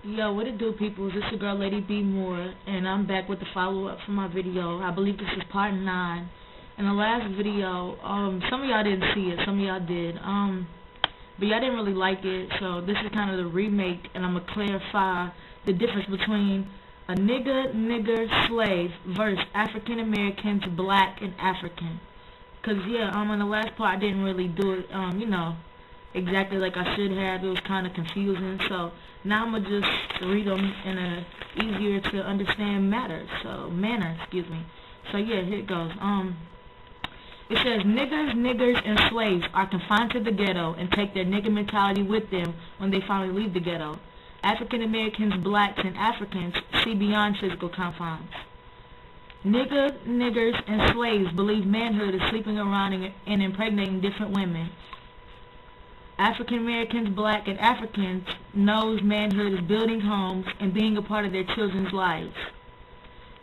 Yo, what it do, peoples? It's your girl, Lady B Moore, and I'm back with the follow-up for my video. I believe this is part 9. In the last video, some of y'all didn't see it, some of y'all did, but y'all didn't really like it, so this is kind of the remake, and I'm going to clarify the difference between a nigger slave versus African Americans, black, and African. Because, yeah, in the last part, I didn't really do it, exactly like I should have. It was kind of confusing, so now I'm gonna just read them in a easier to understand manner, excuse me. So yeah, here it goes. It says niggers, and slaves are confined to the ghetto and take their nigger mentality with them when they finally leave the ghetto. African Americans, blacks, and Africans see beyond physical confines. Niggers, and slaves believe manhood is sleeping around and impregnating different women. African Americans, black, and Africans knows manhood is building homes and being a part of their children's lives.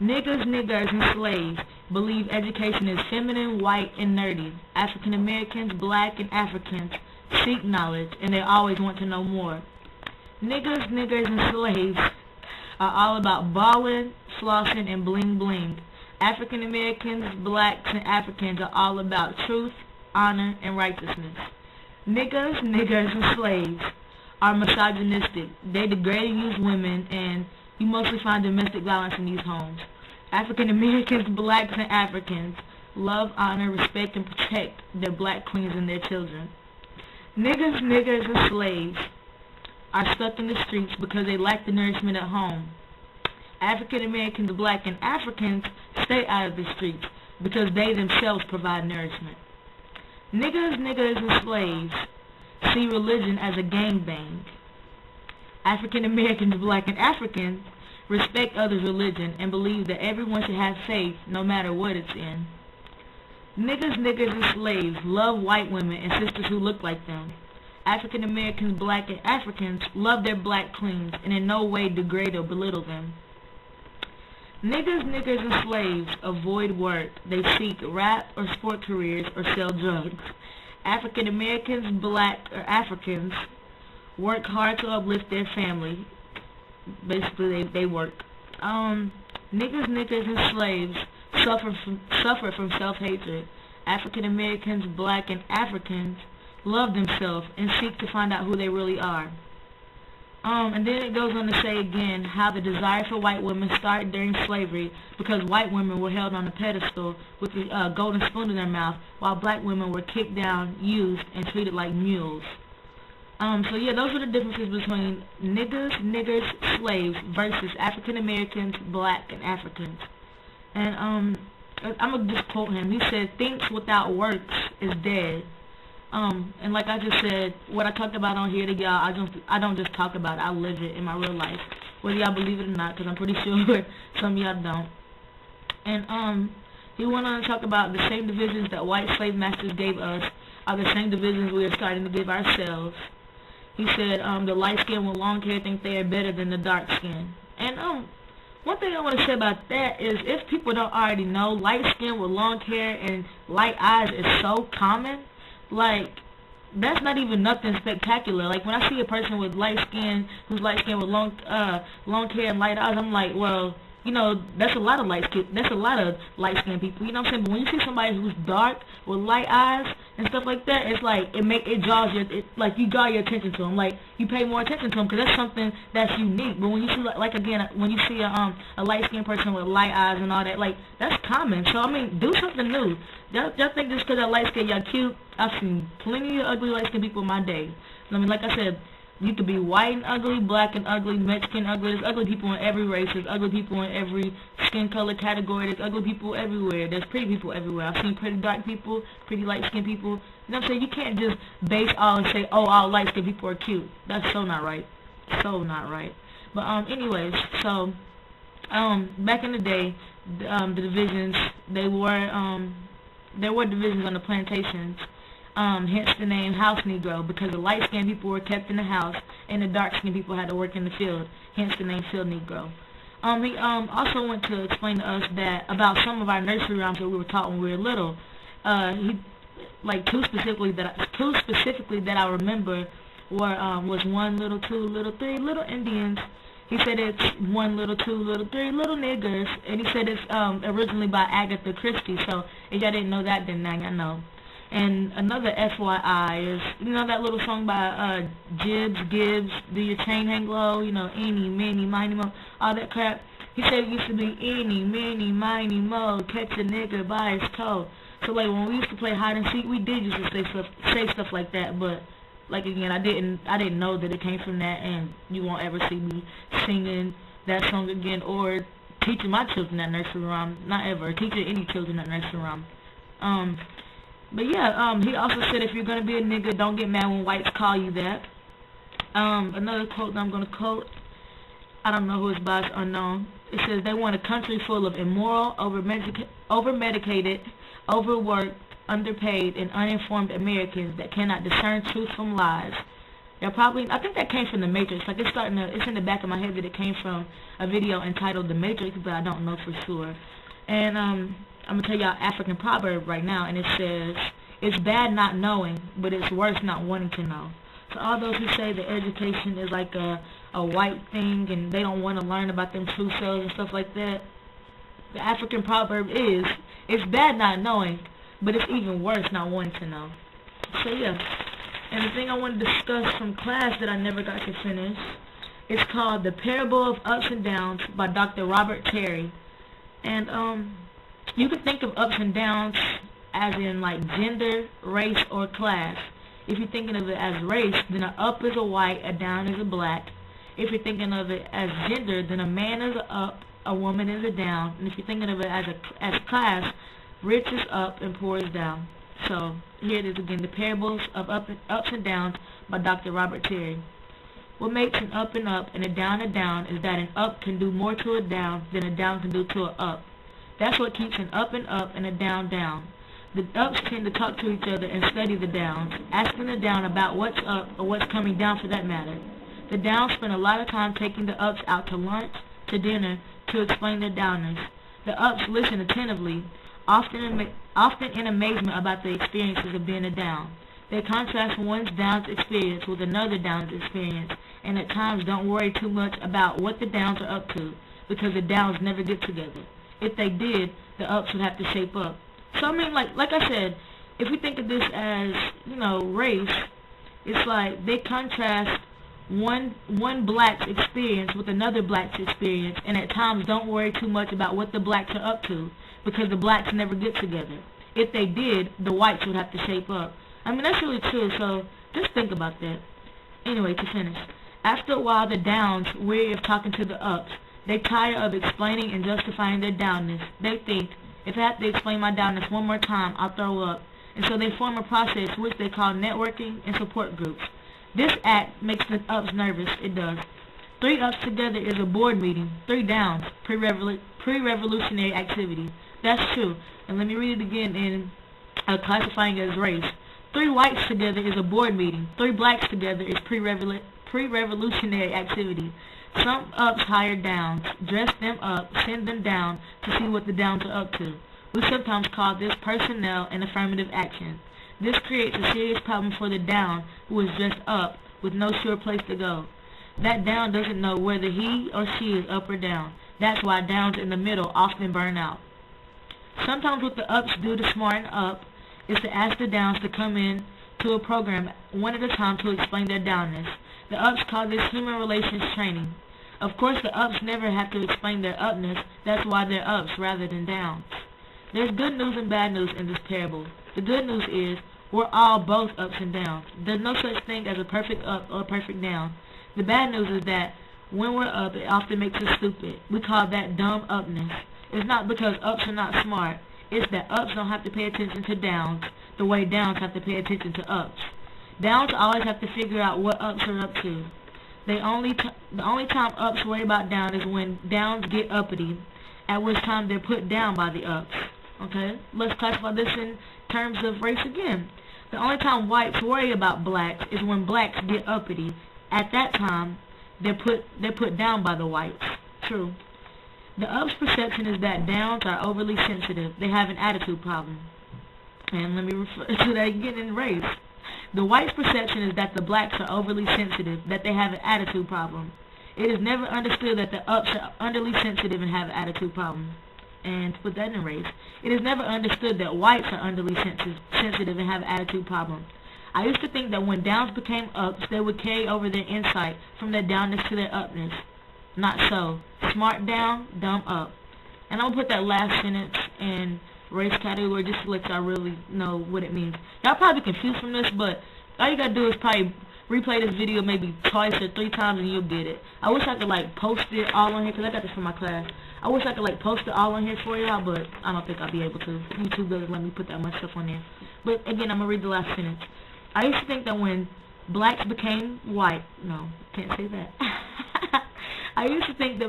Niggers, and slaves believe education is feminine, white, and nerdy. African Americans, black, and Africans seek knowledge and they always want to know more. Niggers, and slaves are all about balling, flossing, and bling bling. African Americans, blacks, and Africans are all about truth, honor, and righteousness. Niggers, and slaves are misogynistic. They degrade and use women, and you mostly find domestic violence in these homes. African Americans, blacks, and Africans love, honor, respect, and protect their black queens and their children. Niggers, and slaves are stuck in the streets because they lack the nourishment at home. African Americans, black, and Africans stay out of the streets because they themselves provide nourishment. Niggers, and slaves see religion as a gangbang. African Americans, black, and Africans respect others' religion and believe that everyone should have faith no matter what it's in. Niggers, and slaves love white women and sisters who look like them. African Americans, black, and Africans love their black queens and in no way degrade or belittle them. Niggers, and slaves avoid work. They seek rap or sport careers or sell drugs. African Americans, black, or Africans work hard to uplift their family. Basically, they work. Niggers, and slaves suffer from self-hatred. African Americans, black, and Africans love themselves and seek to find out who they really are. And then it goes on to say again how the desire for white women started during slavery because white women were held on a pedestal with a golden spoon in their mouth while black women were kicked down, used, and treated like mules. So yeah, those are the differences between niggers, slaves versus African Americans, black, and Africans. And I'm going to just quote him. He said, "Thinks without works is dead." And like I just said, what I talked about on here to y'all, I don't just talk about it, I live it in my real life. Whether y'all believe it or not, because I'm pretty sure some of y'all don't. And he went on to talk about the same divisions that white slave masters gave us are the same divisions we are starting to give ourselves. He said the light skin with long hair think they are better than the dark skin. And one thing I want to say about that is if people don't already know, light skin with long hair and light eyes is so common. Like, that's not even nothing spectacular. Like, when I see a person with light skin, who's light skin with long hair and light eyes, I'm like, well, you know, that's a lot of light skin people, you know what I'm saying? But when you see somebody who's dark with light eyes and stuff like that, it's like it draws you draw your attention to them. Like, you pay more attention to them because that's something that's unique. But when you see when you see a light skinned person with light eyes and all that, like, that's common. So I mean, do something new. Y'all think just because I light skin y'all cute? I've seen plenty of ugly light skinned people in my day. I mean, like I said, you could be white and ugly, black and ugly, Mexican ugly. There's ugly people in every race. There's ugly people in every skin color category. There's ugly people everywhere. There's pretty people everywhere. I've seen pretty dark people, pretty light-skinned people. You know what I'm saying? You can't just base all and say, oh, all light-skinned people are cute. That's so not right. So not right. But anyways, so back in the day, the divisions, there were divisions on the plantations. Hence the name House Negro, because the light-skinned people were kept in the house and the dark-skinned people had to work in the field. Hence the name Field Negro. He also went to explain to us that about some of our nursery rhymes that we were taught when we were little. Two specifically that I remember were was 1 little, 2 little, 3 little Indians He said it's one little, two little, three little niggers, and he said it's originally by Agatha Christie. So if y'all didn't know that, then now y'all know. And another FYI is, you know that little song by Gibbs, Do Your Chain Hang Low, you know, eeny, meeny, miny, mo, all that crap. He said it used to be eeny, meeny, miny, mo, catch a nigga by his toe. So like when we used to play hide and seek, we did used to say stuff like that, but like again, I didn't know that it came from that, and you won't ever see me singing that song again or teaching my children that nursery rhyme, not ever, teaching any children that nursery rhyme. But yeah, he also said if you're gonna be a nigga, don't get mad when whites call you that. Another quote that I'm gonna quote, I don't know who it's by, it's unknown. It says they want a country full of immoral, over-medicated, overworked, underpaid, and uninformed Americans that cannot discern truth from lies. They're probably, I think that came from The Matrix. Like it's in the back of my head that it came from a video entitled The Matrix, but I don't know for sure. And I'm gonna tell y'all African proverb right now, and it says, "It's bad not knowing, but it's worse not wanting to know." So all those who say that education is like a white thing and they don't want to learn about them true selves and stuff like that, the African proverb is, it's bad not knowing, but it's even worse not wanting to know. So yeah, and the thing I want to discuss from class that I never got to finish is called The Parable of Ups and Downs by Dr. Robert Terry. And you can think of ups and downs as in like gender, race, or class. If you're thinking of it as race, then an up is a white, a down is a black. If you're thinking of it as gender, then a man is a up, a woman is a down. And if you're thinking of it as class, rich is up and poor is down. So here it is again, The Parables of Ups and Downs by Dr. Robert Terry. What makes an up and a down is that an up can do more to a down than a down can do to a up. That's what keeps an up and a down down. The ups tend to talk to each other and study the downs, asking the down about what's up or what's coming down for that matter. The downs spend a lot of time taking the ups out to lunch, to dinner, to explain their downers. The ups listen attentively, often in amazement about the experiences of being a down. They contrast one's down's experience with another down's experience, and at times don't worry too much about what the downs are up to, because the downs never get together. If they did, the ups would have to shape up. So I mean, like I said, if we think of this as, you know, race, it's like they contrast one black's experience with another black's experience, and at times don't worry too much about what the blacks are up to, because the blacks never get together. If they did, the whites would have to shape up. I mean, that's really true, so just think about that. Anyway, to finish, after a while, the downs, weary of talking to the ups, they tire of explaining and justifying their downness. They think, if I have to explain my downness one more time, I'll throw up. And so they form a process which they call networking and support groups. This act makes the ups nervous, it does. 3 ups together is a board meeting. 3 downs, pre-revolutionary activity. That's true. And let me read it again in classifying it as race. 3 whites together is a board meeting. 3 blacks together is pre-revolutionary activity. Some ups hire downs, dress them up, send them down to see what the downs are up to. We sometimes call this personnel and affirmative action. This creates a serious problem for the down who is dressed up with no sure place to go. That down doesn't know whether he or she is up or down. That's why downs in the middle often burn out. Sometimes what the ups do to smarten up is to ask the downs to come in to a program one at a time to explain their downness. The ups call this human relations training. Of course, the ups never have to explain their upness. That's why they're ups rather than downs. There's good news and bad news in this parable. The good news is we're all both ups and downs. There's no such thing as a perfect up or a perfect down. The bad news is that when we're up, it often makes us stupid. We call that dumb upness. It's not because ups are not smart. It's that ups don't have to pay attention to downs the way downs have to pay attention to ups. Downs always have to figure out what ups are up to. The only time ups worry about down is when downs get uppity, at which time they're put down by the ups. Okay, let's classify this in terms of race again. The only time whites worry about blacks is when blacks get uppity. At that time, they're put down by the whites. True. The ups' perception is that downs are overly sensitive. They have an attitude problem. And let me refer to that again in race. The whites' perception is that the blacks are overly sensitive, that they have an attitude problem. It is never understood that the ups are underly sensitive and have attitude problems. And to put that in a race, it is never understood that whites are underly sensitive and have attitude problems. I used to think that when downs became ups, they would carry over their insight from their downness to their upness. Not so. Smart down, dumb up. And I'm going to put that last sentence in race category just to let y'all really know what it means. Y'all probably confused from this, but all you got to do is probably replay this video maybe twice or 3 times and you'll get it. I wish I could like post it all on here because I got this from my class. I wish I could like post it all on here for y'all, but I don't think I'll be able to. YouTube doesn't let me put that much stuff on there. But again, I'm going to read the last sentence. I used to think that when blacks became white, no, can't say that. I used to think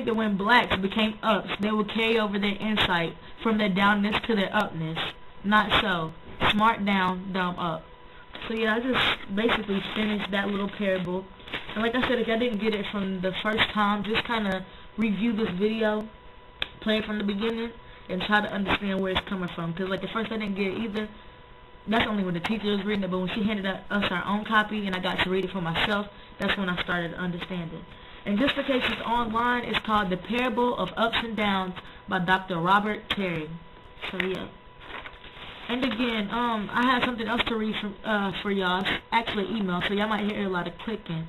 that when blacks became ups, they would carry over their insight from their downness to their upness. Not so. Smart down, dumb up. So yeah, I just basically finished that little parable. And like I said, if I didn't get it from the first time, just kind of review this video, play it from the beginning, and try to understand where it's coming from. Because like at first I didn't get it either. That's only when the teacher was reading it, but when she handed us our own copy and I got to read it for myself, that's when I started to understand it. And just in case it's online, it's called The Parable of Ups and Downs by Dr. Robert Terry. So yeah. And again, I have something else to read for y'all. It's actually email, so y'all might hear a lot of clicking.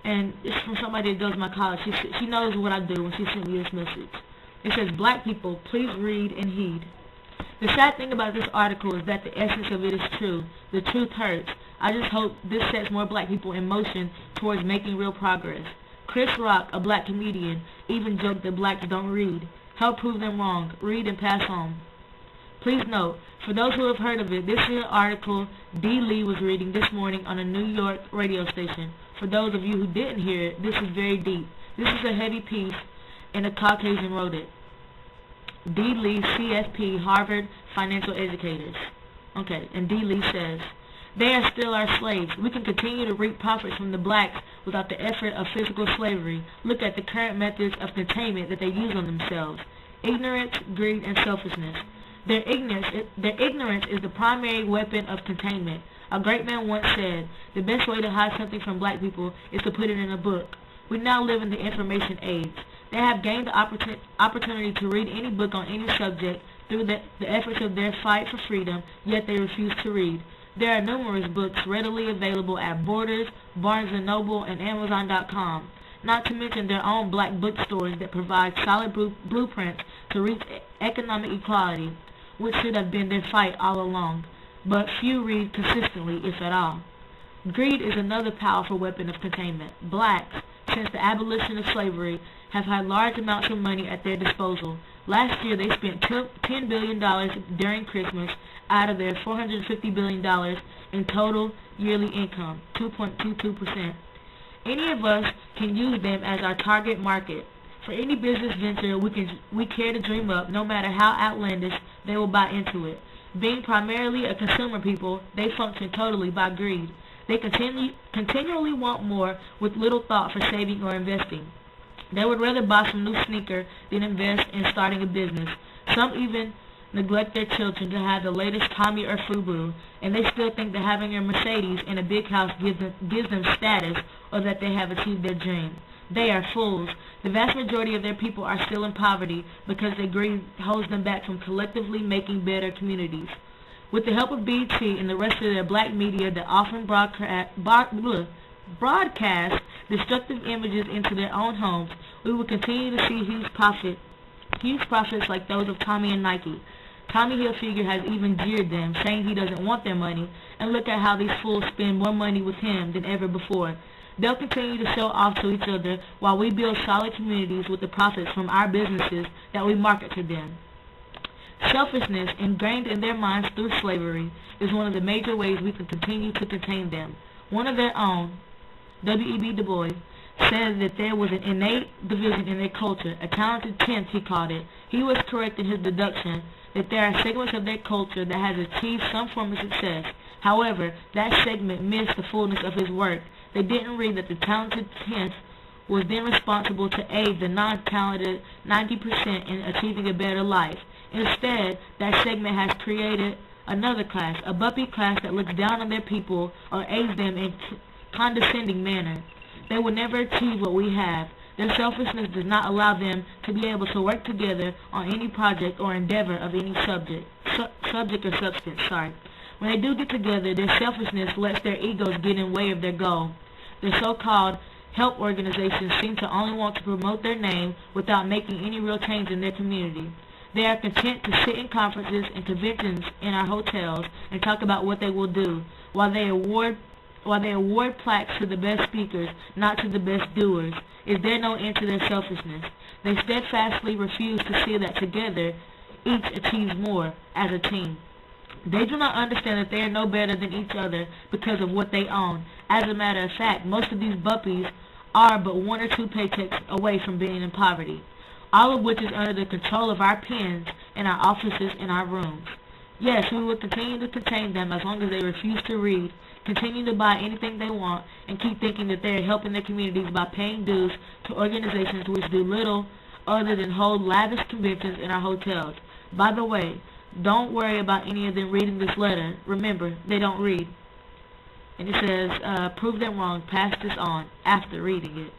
And it's from somebody that goes to my college. She knows what I do when she sent me this message. It says, "Black people, please read and heed. The sad thing about this article is that the essence of it is true. The truth hurts. I just hope this sets more black people in motion towards making real progress. Chris Rock, a black comedian, even joked that blacks don't read. Help prove them wrong. Read and pass on." Please note, for those who have heard of it, this is an article D. Lee was reading this morning on a New York radio station. For those of you who didn't hear it, this is very deep. This is a heavy piece, and a Caucasian wrote it. D. Lee, CFP, Harvard Financial Educators. Okay, and D. Lee says, "They are still our slaves. We can continue to reap profits from the blacks without the effort of physical slavery. Look at the current methods of containment that they use on themselves. Ignorance, greed, and selfishness. Their ignorance is the primary weapon of containment. A great man once said, the best way to hide something from black people is to put it in a book. We now live in the information age. They have gained the opportunity to read any book on any subject through the efforts of their fight for freedom, yet they refuse to read. There are numerous books readily available at Borders, Barnes & Noble, and Amazon.com, not to mention their own black bookstores that provide solid blueprints to reach economic equality, which should have been their fight all along. But few read consistently, if at all. Greed is another powerful weapon of containment. Blacks, since the abolition of slavery, have had large amounts of money at their disposal. Last year, they spent $10 billion during Christmas out of their $450 billion in total yearly income, 2.22%. Any of us can use them as our target market. For any business venture we care to dream up, no matter how outlandish, they will buy into it. Being primarily a consumer people, they function totally by greed. They continually want more with little thought for saving or investing. They would rather buy some new sneaker than invest in starting a business. Some even neglect their children to have the latest Tommy or Fubu, and they still think that having a Mercedes and a big house gives them status or that they have achieved their dream. They are fools. The vast majority of their people are still in poverty because their greed holds them back from collectively making better communities. With the help of BT and the rest of their black media that often broadcast destructive images into their own homes, we will continue to see huge profits like those of Tommy and Nike. Tommy Hilfiger has even jeered them, saying he doesn't want their money, and look at how these fools spend more money with him than ever before. They'll continue to show off to each other while we build solid communities with the profits from our businesses that we market to them. Selfishness, ingrained in their minds through slavery, is one of the major ways we can continue to contain them. One of their own, W.E.B. Du Bois, said that there was an innate division in their culture, a talented tenth he called it. He was correct in his deduction that there are segments of their culture that has achieved some form of success. However, that segment missed the fullness of his work. They didn't read that the talented tenth was then responsible to aid the non-talented 90% in achieving a better life. Instead, that segment has created another class, a bumpy class that looks down on their people or aids them in condescending manner. they will never achieve what we have. Their selfishness does not allow them to be able to work together on any project or endeavor of any subject or substance. When they do get together, their selfishness lets their egos get in the way of their goal. The so-called help organizations seem to only want to promote their name without making any real change in their community. They are content to sit in conferences and conventions in our hotels and talk about what they will do, while they award plaques to the best speakers, not to the best doers. Is there no end to their selfishness? They steadfastly refuse to see that together each achieves more as a team. They do not understand that they are no better than each other because of what they own. As a matter of fact, most of these buppies are but 1 or 2 paychecks away from being in poverty, all of which is under the control of our pens in our offices and our rooms. Yes, we will continue to contain them as long as they refuse to read, continue to buy anything they want, and keep thinking that they are helping their communities by paying dues to organizations which do little other than hold lavish conventions in our hotels. By the way, don't worry about any of them reading this letter. Remember, they don't read. And it says, prove them wrong, pass this on after reading it.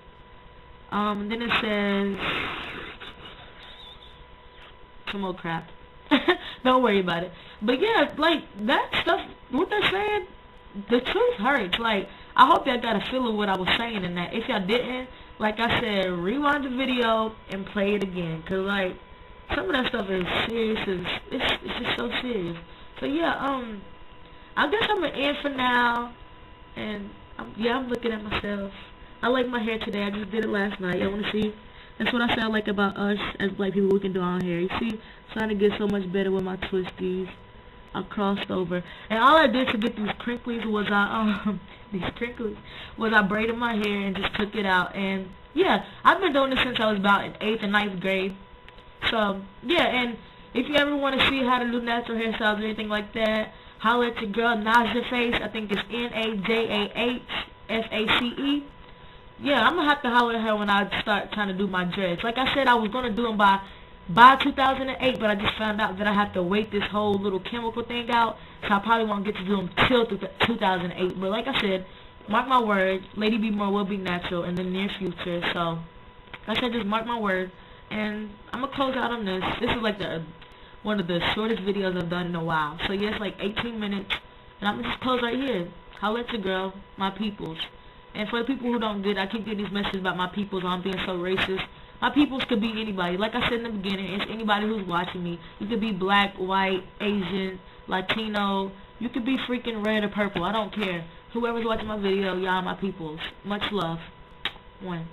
Then it says some more crap. Don't worry about it. But yeah, like, that stuff, what they're saying, the truth hurts. Like, I hope y'all got a feel of what I was saying in that. If y'all didn't, like I said, rewind the video and play it again. Because, like, some of that stuff is serious. It's just so serious. So, yeah, I guess I'm going to end for now. And, I'm looking at myself. I like my hair today. I just did it last night. Y'all want to see? That's what I said I like about us as black people. We can do our hair. You see, trying to get so much better with my twisties. I crossed over, and all I did to get these crinklies was I braided my hair and just took it out. And yeah, I've been doing this since I was about in 8th and 9th grade. So yeah, and if you ever want to see how to do natural hairstyles or anything like that, holler at your girl Nigger Face. I think it's Najahface. Yeah, I'm gonna have to holler at her when I start trying to do my dreads. Like I said, I was gonna do them by 2008, but I just found out that I have to wait this whole little chemical thing out, so I probably won't get to do them till 2008. But like I said, mark my words, Lady B More will be natural in the near future. So, like I said, just mark my words, and I'm gonna close out on this. This is like one of the shortest videos I've done in a while. So yeah, it's like 18 minutes, and I'm gonna just close right here. Holla at your girl, my peoples. And for the people who don't get it, I keep getting these messages about my peoples on being so racist. My peoples could be anybody. Like I said in the beginning, it's anybody who's watching me. You could be black, white, Asian, Latino. You could be freaking red or purple. I don't care. Whoever's watching my video, y'all my peoples. Much love. One.